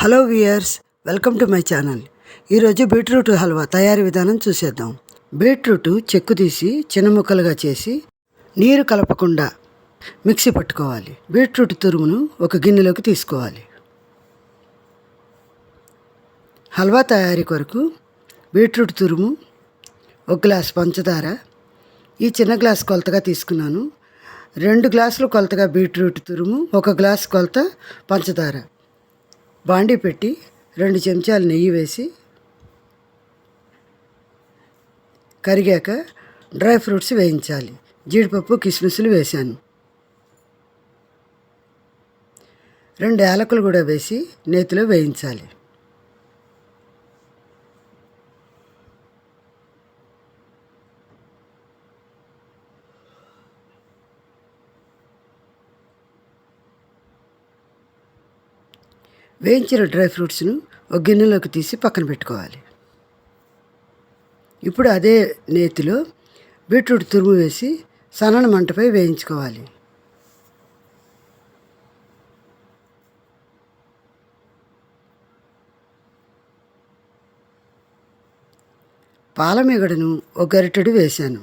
Hello viewers, welcome to my channel. ఈరోజు beetroot halwa తయారీ విధానం చూసేద్దాం. బీట్రూట్ చెక్కు తీసి చిన్న ముక్కలుగా చేసి నీరు కలపకుండా మిక్సీ పట్టుకోవాలి. బీట్రూట్ తురుమును ఒక గిన్నెలోకి తీసుకోవాలి. హల్వా తయారీ కొరకు బీట్రూట్ తురుము, ఒక గ్లాస్ పంచదార, ఈ చిన్న గ్లాస్ కొలతగా తీసుకున్నాను. 2 గ్లాసులు కొలతగా బీట్రూట్ తురుము, 1 గ్లాస్ కొలత పంచదార. బాండీ పెట్టి 2 చెంచాలు నెయ్యి వేసి కరిగాక డ్రై ఫ్రూట్స్ వేయించాలి. జీడిపప్పు, కిస్మిస్లు వేశాను. 2 యాలకులు కూడా వేసి నేతిలో వేయించాలి. వేయించిన డ్రై ఫ్రూట్స్ను ఒక గిన్నెలోకి తీసి పక్కన పెట్టుకోవాలి. ఇప్పుడు అదే నేతిలో బీట్రూట్ తురుము వేసి సన్నని మంటపై వేయించుకోవాలి. పాల మీగడను ఒక గరిటెడు వేశాను.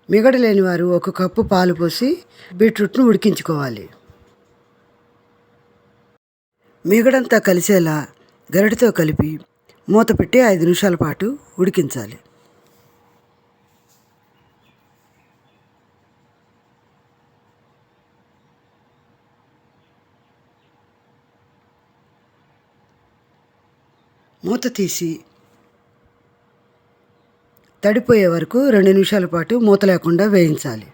మిగడ లేని వారు 1 కప్పు పాలు పోసి బీట్రూట్ను ఉడికించుకోవాలి. మీగడంతా కలిసేలా గరిటెతో కలిపి మూత పెట్టి 5 నిమిషాల పాటు ఉడికించాలి. మూత తీసి తడిపోయే వరకు 2 నిమిషాల పాటు మూత లేకుండా వేయించాలి.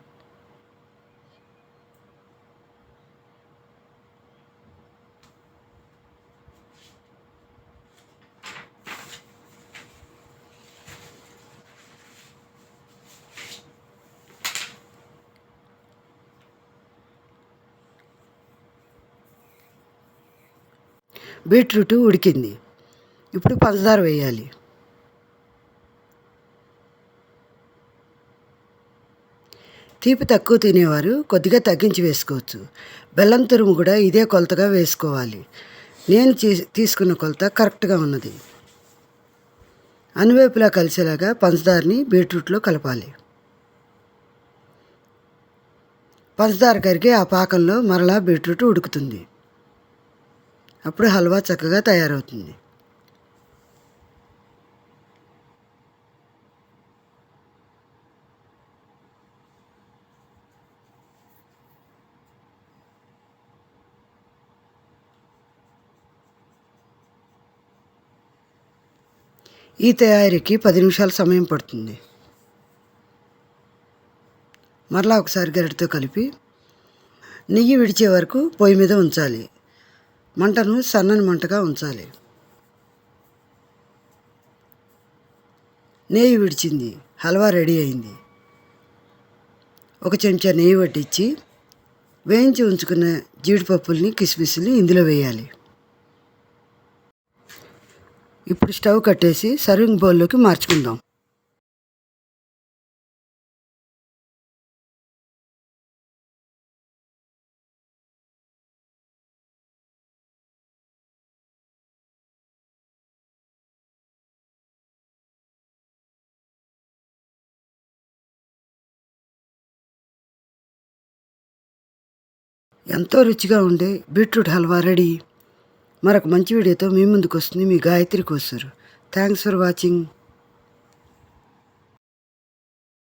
బీట్రూట్ ఉడికింది. ఇప్పుడు పంచదార వేయాలి. తీపి తక్కువ తినేవారు కొద్దిగా తగ్గించి వేసుకోవచ్చు. బెల్లం తురుము కూడా ఇదే కొలతగా వేసుకోవాలి. నేను తీసుకున్న కొలత కరెక్ట్గా ఉన్నది. అన్నివైపులా కలిసేలాగా పంచదారని బీట్రూట్లో కలపాలి. పంచదార కరిగి ఆ పాకంలో మరలా బీట్రూట్ ఉడుకుతుంది. అప్పుడు హల్వా చక్కగా తయారవుతుంది. ఈ తయారీకి 10 నిమిషాల సమయం పడుతుంది. మరలా ఒకసారి గరిటెతో కలిపి నెయ్యి విడిచే వరకు పొయ్యి మీద ఉంచాలి. మంటను సన్నని మంటగా ఉంచాలి. నెయ్యి విడిచింది. హల్వా రెడీ అయింది. 1 చెంచా నెయ్యి వడ్డించి వేయించి ఉంచుకున్న జీడిపప్పుల్ని, కిస్మిస్ని ఇందులో వేయాలి. ఇప్పుడు స్టవ్ కట్టేసి సర్వింగ్ బౌల్లోకి మార్చుకుందాం. ఎంతో రుచిగా ఉండే బీట్రూట్ హల్వా రెడీ. మరొక మంచి వీడియోతో మీ ముందుకు వస్తుంది మీ Gayatri Kosuru. Thanks for watching.